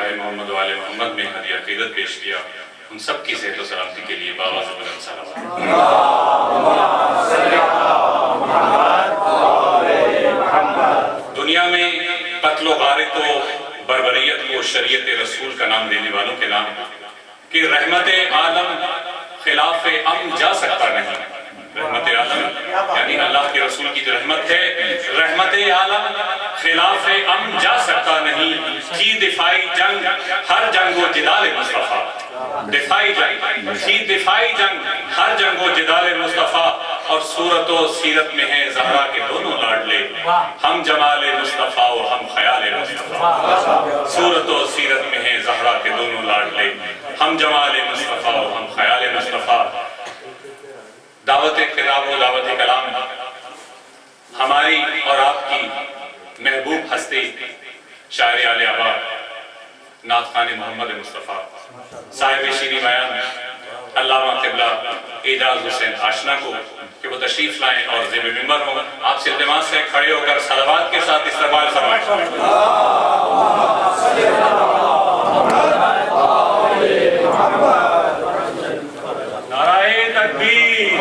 آل محمد و آل محمد میں ہدیہ عقیدت پیش کیا، ان سب کی صحت و سلامتی کے لیے بآواز بلند صلوات۔ دنیا میں قتل و غارت و بربریت کو شریعت رسول کا نام دینے والوں کے نام کہ رحمت عالم خلاف امن جا سکتا نہیں۔ رحمت عالم یعنی اللہ کے رسول کی جو رحمت ہے، رحمت عالم خلاف امن جا سکتا نہیں، کی دفاعی جنگ ہر جنگ و جدال مصطفیٰ، دفاعی جنگ کی دفاعی جنگ ہر جنگ و جدال مصطفیٰ، اور صورت و سیرت میں ہیں زہرا کے دونوں لاڈلے، ہم جمال مصطفیٰ و ہم خیال مصطفیٰ۔ صورت و سیرت میں ہیں زہرا کے دونوں لاڈلے، ہم جمال مصطفیٰ و ہم خیال مصطفیٰ۔ دعوت خطاب و دعوت کلام ہماری اور آپ کی محبوب ہستی شاعر آل آباد نعت خوان محمد مصطفیٰ صاحب شیریں بیان علامہ قبلہ اعجاز حسین آشنا کو کہ وہ تشریف لائیں اور زیب منبر ہوں، آپ سے التماس سے کھڑے ہو کر صلوات کے ساتھ استقبال فرمائیں۔ نعرہ تکبیر،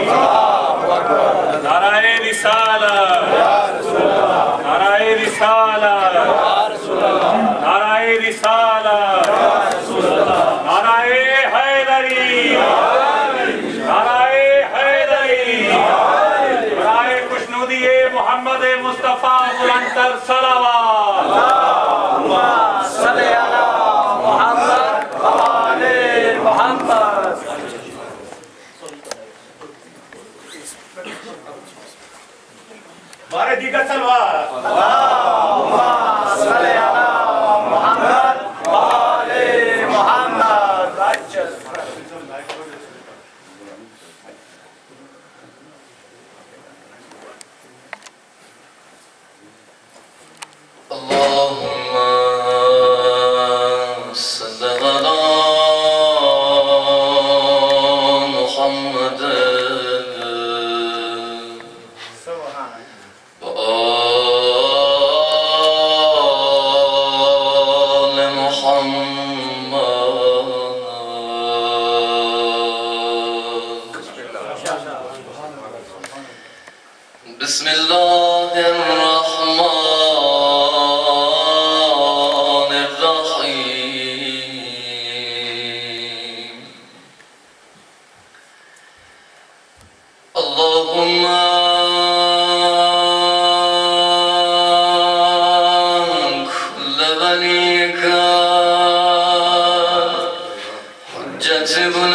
نعرہ رسالت، نعرہ رسالت، نعرہ رسالت، نعرہ حیدری، نعرہ حیدری، برائے خوشنودی محمد مصطفیٰ بلندتر صلوات۔ اللہم صلی علی محمد و آل محمد۔ بارے دیگر سلوات۔ اللہم صلی علی محمد و آل محمد۔ اللہم صلی علی محمد بسم اللہ الرحمن الرحیم۔ اللہم کل ولیک حجت بن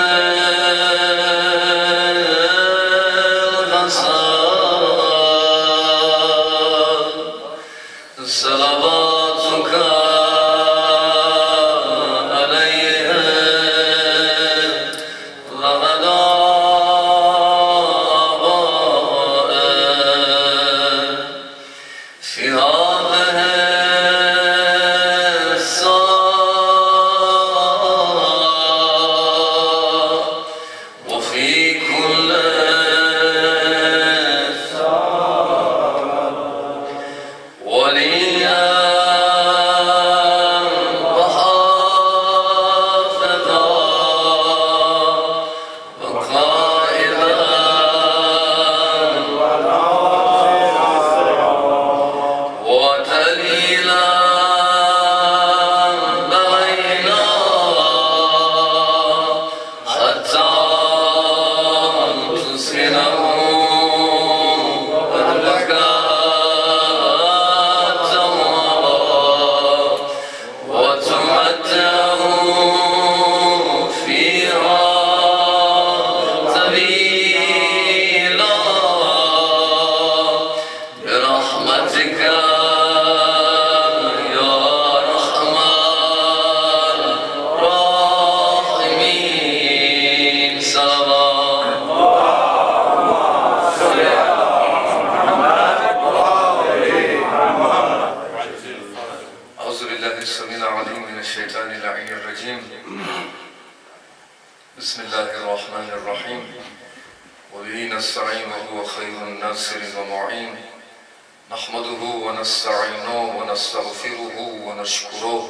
بسم اللہ الرحمن الرحیم وبه نستعین وهو خیر الناصر ومعین نحمده ونستعینه ونستغفره ونشکره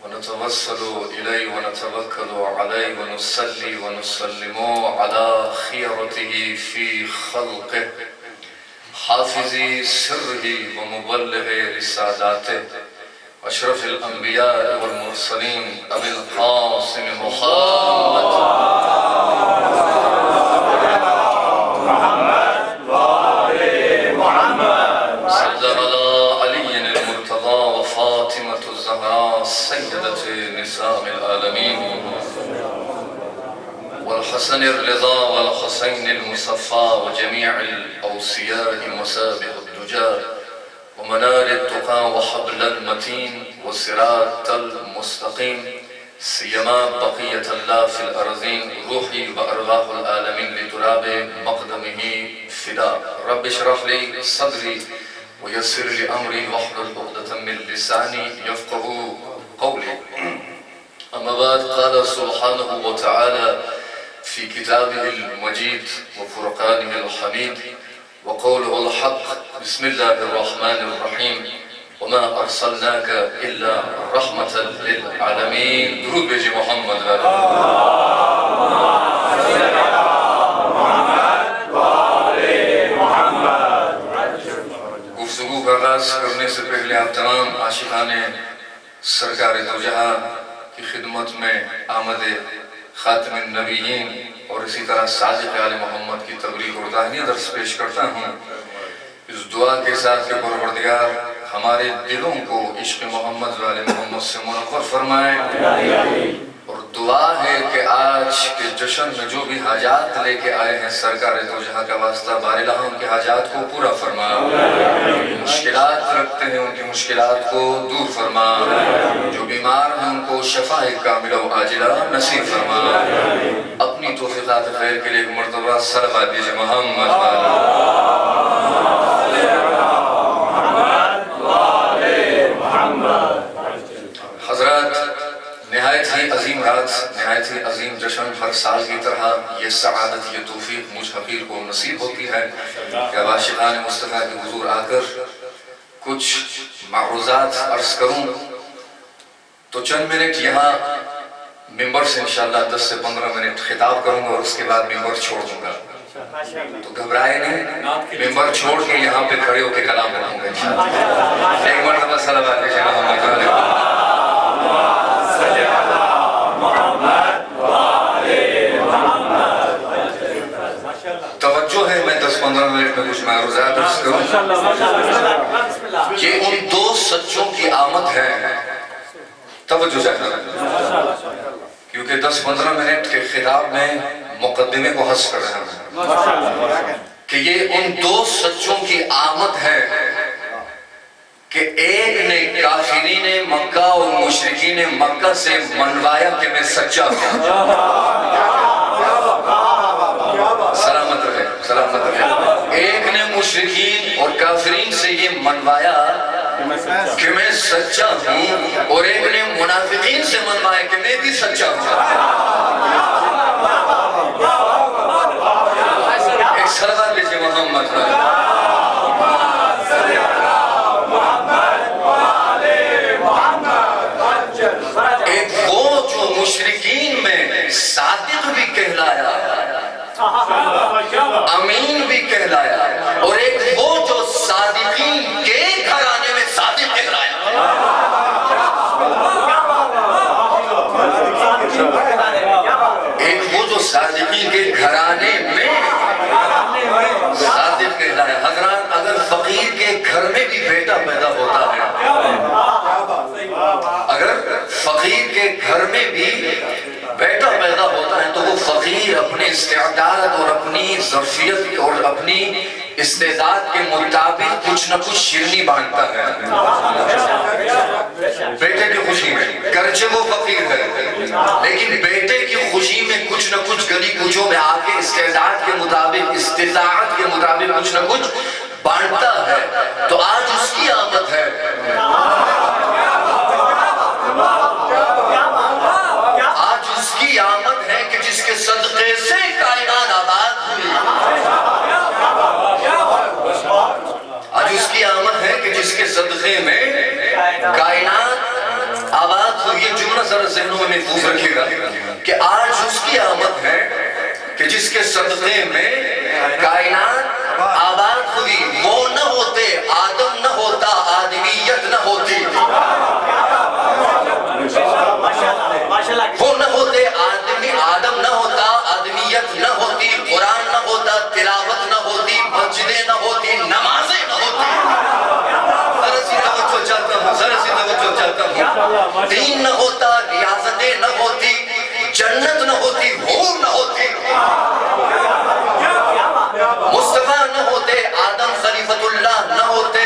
ونتوسل إليه ونتوكل عليه ونصلي ونسلم على خيرته في خلقه حافظ سره ومبلغ رسالاته أشرف الأنبياء والمرسلين أبي القاسم محمد صلى على علي المرتضى وفاطمة الزهراء سيدة نساء العالمين والحسن الرضا والحسين المصفى وجميع الأوصياء مسابق الدجى ومنار التقى وحبل المتين والصراط المستقيم سيما بقية الله في الأرضين روحي وأرواح العالمين لتراب مقدمه فداء رب اشرح لي صدري ويسر لي أمري واحلل عقدة من لساني يفقه قولي أما بعد قال سبحانه وتعالى في كتابه المجيد وفرقانه الحميد وقوله الحق بسم الله الرحمن الرحيم وما أرسلناك إلا رحمة للعالمين درود بيجي محمد گفتگو کا آغاز کرنے سے پہلے آپ تمام عاشقان سرکار دو جہاں کی خدمت میں آمد خاتم النبیین اور اسی طرح صادق آل محمد کی تبلیغ اور داہنیہ درس پیش کرتا ہوں اس دعا کے ساتھ کہ پروردگار ہمارے دلوں کو عشق محمد و آل محمد سے منور فرمائے اور دعا ہے کہ آج کے جشن میں جو بھی حاجات لے کے آئے ہیں سرکار دو جہاں کا واسطہ بار الہ ان کے حاجات کو پورا فرما مشکلات رکھتے ہیں ان کی مشکلات کو دور فرما جو بیمار ہیں ان کو شفاء کاملہ و عاجلہ نصیب فرما اپنی توفیقات خیر کے لیے ایک مرتبہ صلوات دیجئے محمد حضرات نہایت ہی عظیم رات نہایت ہی عظیم جشن ہر سال کی طرح یہ سعادت یہ توفیق مجھ حقیر کو نصیب ہوتی ہے کہ عاشقان مصطفیٰ کے حضور آ کر کچھ معروضات عرض کروں تو چند منٹ یہاں ممبر سے انشاءاللہ 10 سے 15 منٹ خطاب کروں گا اور اس کے بعد ممبر چھوڑ دوں گا تو گھبرائے نہیں ممبر چھوڑ کے یہاں پہ کھڑے ہو کے کلام کروں گا انشاءاللہ ایک مرتبہ صلوات دیجئے محمد توجہ ہے میں 10-15 منٹ میں کچھ معروضات عرض کروں یہ ان دو سچوں کی آمد ہے توجہ چاہتا ہے کیونکہ 10-15 منٹ کے خطاب میں مقدمے کو حذف کر رہا ہوں کہ یہ ان دو سچوں کی آمد ہے کہ ایک نے کافرین مکہ اور مشرکین مکہ سے منوایا کہ میں سچا ہوں سلامت رہے سلامت رہے ایک نے مشرکین اور کافرین سے یہ منوایا کہ میں سچا ہوں اور ایک نے منافقین سے منوایا کہ میں بھی سچا ہوں ایک صلوات دیجئے محمد ایک وہ جو مشرکین میں صادق بھی کہلایا امین بھی کہلایا اور ایک وہ جو صادقین کے گھرانے میں صادق کہلایا ایک وہ جو صادقین کے گھرانے میں صادق کہلایا حضرات اگر فقیر کے گھر میں بھی بیٹا پیدا ہوتا ہے اگر فقیر کے گھر میں بھی بیٹا پیدا ہوتا ہے تو وہ فقیر اپنے استعداد اور اپنی ظرفیت اور اپنی استعداد کے مطابق کچھ نہ کچھ شیرنی بانٹتا ہے بیٹے کی خوشی میں گرچہ وہ فقیر ہے لیکن بیٹے کی خوشی میں کچھ نہ کچھ گلی کوچوں میں آ کے استعداد کے مطابق استطاعت کے مطابق کچھ نہ کچھ بانٹتا ہے تو آج اس کی آمد ہے آج اس کی آمد ہے کہ جس کے صدقے سے کائنات آباد ہوئی آج اس کی آمد ہے کہ جس کے صدقے میں کائنات آباد ہوئی کلمہ ذرا ذہنوں میں محفوظ رکھیے گا کہ آج اس کی آمد ہے کہ جس کے صدقے میں کائنات آباد ہوئی. وہ نہ ہوتے آدم نہ ہوتا، آدمیت نہ ہوتی. وہ نہ ہوتے آدم نہ ہوتا، آدمیت نہ ہوتی، قرآن نہ ہوتا، تلاوت نہ ہوتی، مسجدیں نہ ہوتی، نمازیں نہ ہوتی. ذرا سی توجہ چاہتا ہوں. دین نہ ہوتا، ریاستیں نہ ہوتی، جنت نہ ہوتی، حور نہ ہوتی. مصطفیٰ نہ ہوتے، آدم خلیفۃ اللہ نہ ہوتے،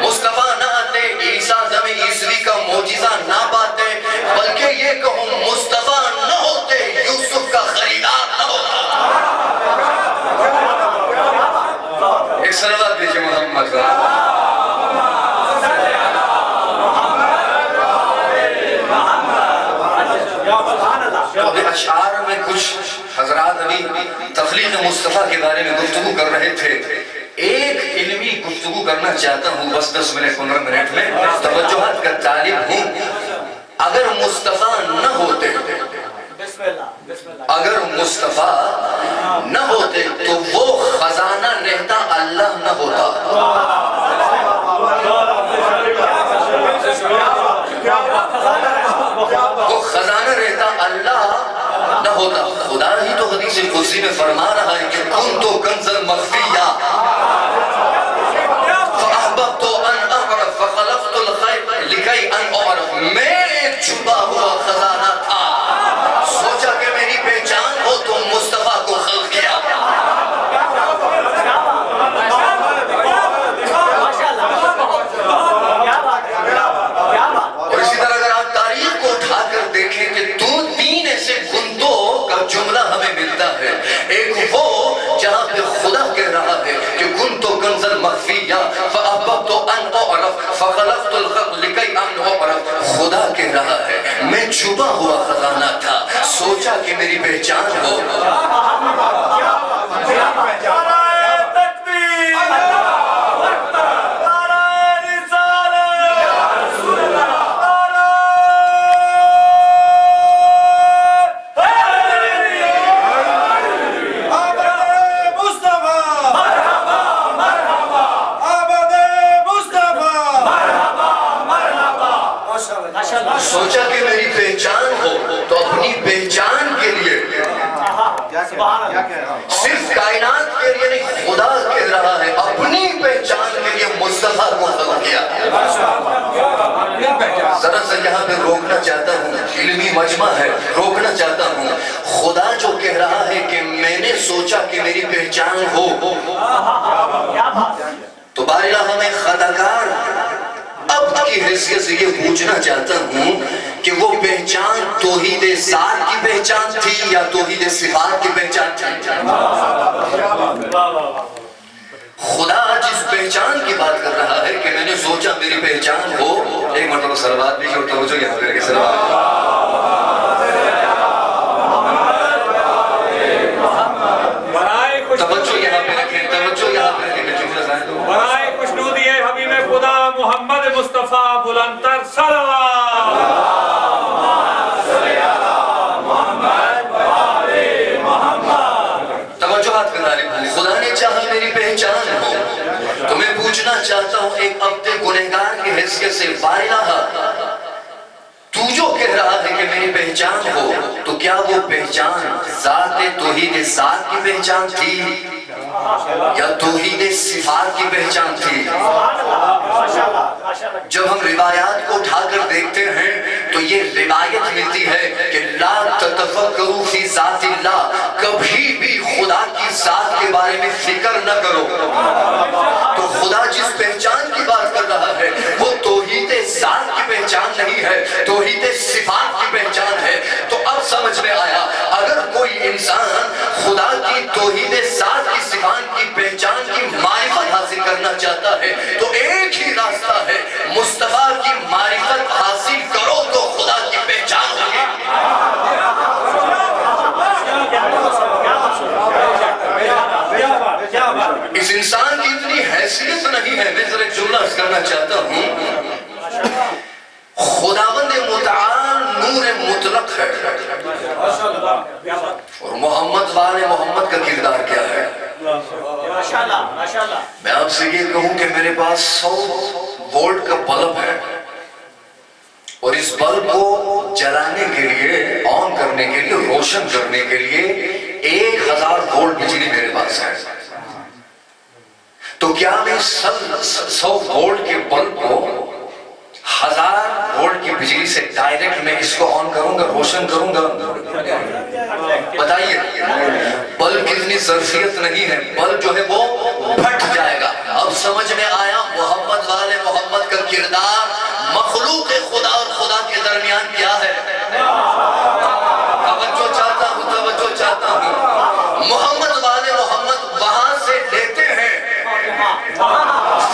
مصطفیٰ نہ آتے، عیسیٰ دم عیسوی کا معجزہ نہ پاتے. بلکہ یہ کہوں مصطفیٰ نہ ہوتے، یوسف کا خریدار نہ ہوتا. ایک صلوات دیجئے محمد کا. اشعار میں کچھ حضرات ابھی تخلیق مصطفیٰ کے بارے میں گفتگو کر رہے تھے. ایک علمی گفتگو کرنا چاہتا ہوں بس 10 منٹ 15 منٹ میں. توجہات کا طالب ہوں. اگر مصطفیٰ نہ ہوتے، اگر مصطفیٰ نہ ہوتے تو وہ خزانہ رہتا اللہ نہ ہوتا. وہ خزانہ رہتا اللہ نہ ہوتا. خدا ہی تو حدیث قدسی میں فرما رہا ہے کہ کنتو کنزا مخفیا فاحببت ان اعرف فخلقت الخیر لکی ان اعرف. میں ایک چھپا ہوا خزانہ تھا، سوچا کہ میری پہچان ہو تو مصطفیٰ کو خلق کیا. اور اسی طرح اگر آپ تاریخ کو اٹھا کر دیکھیں کہ تین ایسے گنتوں کا جملہ ہمیں ملتا ہے. ایک وہ جہاں پہ خدا کہہ رہا ہے کہ کنتو کنزا مخفیا فاحببت ان اعرف فخلقت الخلق لکی ان اعرف. خدا کہہ رہا ہے میں چھپا ہوا خزانہ تھا، سوچا کہ میری پہچان ہو. سوچا کہ میری پہچان ہو تو اپنی پہچان کے لیے صرف کائنات کے لیے نہیں، خدا کہہ رہا ہے اپنی پہچان کے لیے مصطفیٰ کو خلق کیا. ذرا سا یہاں پہ روکنا چاہتا ہوں، علمی مجمع ہے، روکنا چاہتا ہوں. خدا جو کہہ رہا ہے کہ میں نے سوچا کہ میری پہچان ہو، تو بارہ ہمیں خطاکار اب کی حیثیت سے یہ پوچھنا چاہتا ہوں کہ وہ پہچان توحید ذات کی پہچان تھی یا توحید صفات کی پہچان تھی؟ خدا جس پہچان کی بات کر رہا ہے کہ میں نے سوچا میری پہچان ہو. ایک مرتبہ صلوات بھی اور توجہ یہاں پہ رکھے. صلوات توجہ یہاں پہ رکھیں، توجہ یہاں پہ رکھیں. برائے خوشنودی حبیب خدا محمد مصطفیٰ بلندتر صلوات. توجہات کا طالب ہوں. خدا نے چاہا میری پہچان ہو تو میں پوچھنا چاہتا ہوں ایک عبد گنہگار کی حیثیت سے بارہ تو جو کہہ رہا ہے کہ میری پہچان ہو تو کیا وہ پہچان ذات توحید ذات کی پہچان تھی یا توحید صفات کی پہچان تھی؟ جب ہم روایات کو اٹھا کر دیکھتے ہیں تو یہ روایت ملتی ہے کہ لا تتفکروا فی ذات اللہ، کبھی بھی خدا کی ذات کے بارے میں فکر نہ کرو. تو خدا جس پہچان کی بات کر رہا ہے وہ توحید ذات کی پہچان نہیں ہے، توحید صفات کی پہچان ہے. تو اب سمجھ میں آیا اگر کوئی انسان خدا کی توحید ذات کی صفات کی پہچان کی معرفت حاصل کرنا چاہتا ہے تو ایک ہی راستہ ہے، مصطفیٰ کی معرفت حاصل کرو تو خدا کی پہچان ہوگی. اس انسان کی اتنی حیثیت نہیں ہے. میں ذرا ایک جملہ کرنا چاہتا ہوں. خداوند متعال ہے اور محمد والے محمد کا کردار کیا ہے. میں آپ سے یہ کہوں کہ میرے پاس 100 وولٹ کا بلب ہے اور اس بلب کو جلانے کے لیے، آن کرنے کے لیے، روشن کرنے کے لیے 1000 وولٹ بجلی میرے پاس ہے. تو کیا میں 100 وولٹ کے بلب کو 1000 وولٹ کی بجلی سے ڈائریکٹ میں اس کو آن کروں گا، روشن کروں گا؟ بتائیے بلب کتنی ظرفیت نہیں ہے، بلب جو ہے وہ پھٹ جائے گا. اب سمجھ میں آیا محمد والے محمد کا کردار مخلوق خدا اور خدا کے درمیان کیا ہے. توجہ چاہتا ہوں. محمد والے محمد وہاں سے لیتے ہیں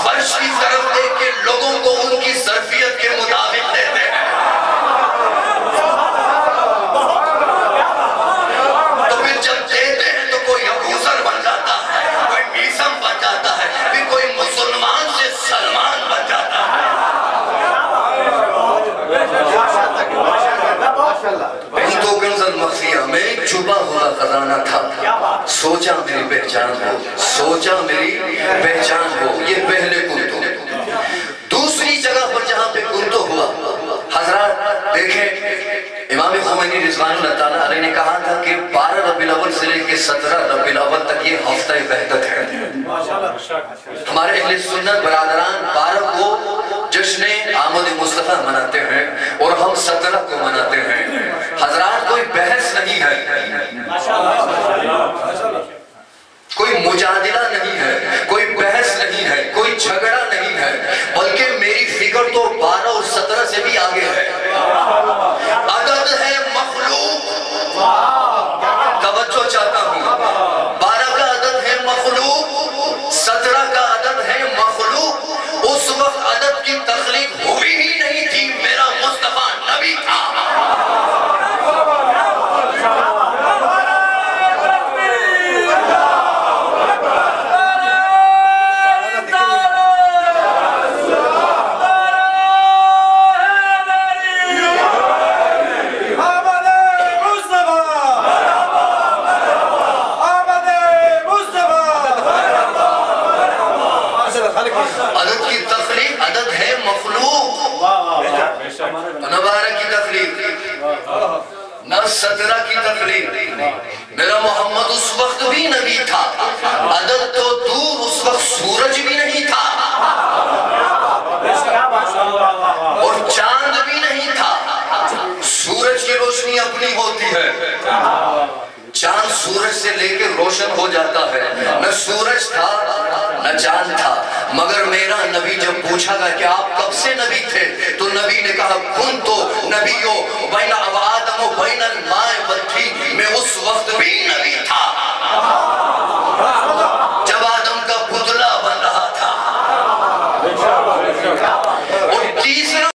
فرش کی طرف دیکھ کے لوگوں کو ان کی ظرفیت کے مطابق دیتے ہیں. تو پھر جب دیتے ہیں تو کوئی ابوذر بن جاتا ہے، کوئی میثم بن جاتا ہے، پھر کوئی مسلمان سے سلمان بن جاتا ہے. تو کنزل مخفیہ میں چھپا ہوا خزانہ تھا، سوچا میری پہچان ہو، سوچا میری پہچان ہو. یہ پہلے کنتو. دوسری جگہ پر جہاں پہ کنتو ہوا، حضرات دیکھیں امام خمینی رضوان اللہ تعالیٰ علیہ نے کہا تھا کہ 12 ربیع الاول سے لے کے 17 ربیع الاول تک یہ ہفتہ وحدت ہے. ہمارے اہل سنت برادران 12 کو جشن آمد مصطفیٰ مناتے ہیں اور ہم 17 کو مناتے ہیں. حضرات کوئی بحث نہیں ہے، کوئی مجادلہ نہیں ہے، کوئی بحث نہیں ہے، کوئی جھگڑا نہیں ہے، بلکہ میری فکر تو 12 اور 17 سے بھی آگے ہے. عدد ہے مخلوق. توجہ چاہتا ہوں. 12 کا عدد ہے مخلوق، 17 کا عدد ہے مخلوق. اس وقت عدد کی تخلیق ہوئی ہی نہیں تھی، میرا مصطفیٰ نبی تھا. عدد کی تخلیق عدد ہے مخلوق، نہ 12 کی تخلیق نہ 17 کی تخلیق. میرا محمد اس وقت بھی نبی تھا. عدد تو دور، اس وقت سورج بھی نہیں تھا اور چاند بھی نہیں تھا. سورج کی روشنی اپنی ہوتی ہے، چاند سورج سے لے کے روشن ہو جاتا ہے. نہ سورج تھا نہ چاند تھا. مگر میرا نبی جب پوچھا گا کہ آپ کب سے نبی تھے، تو نبی نے کہا کنتو نبیو بین آدم و بین الماء والطین. میں اس وقت بھی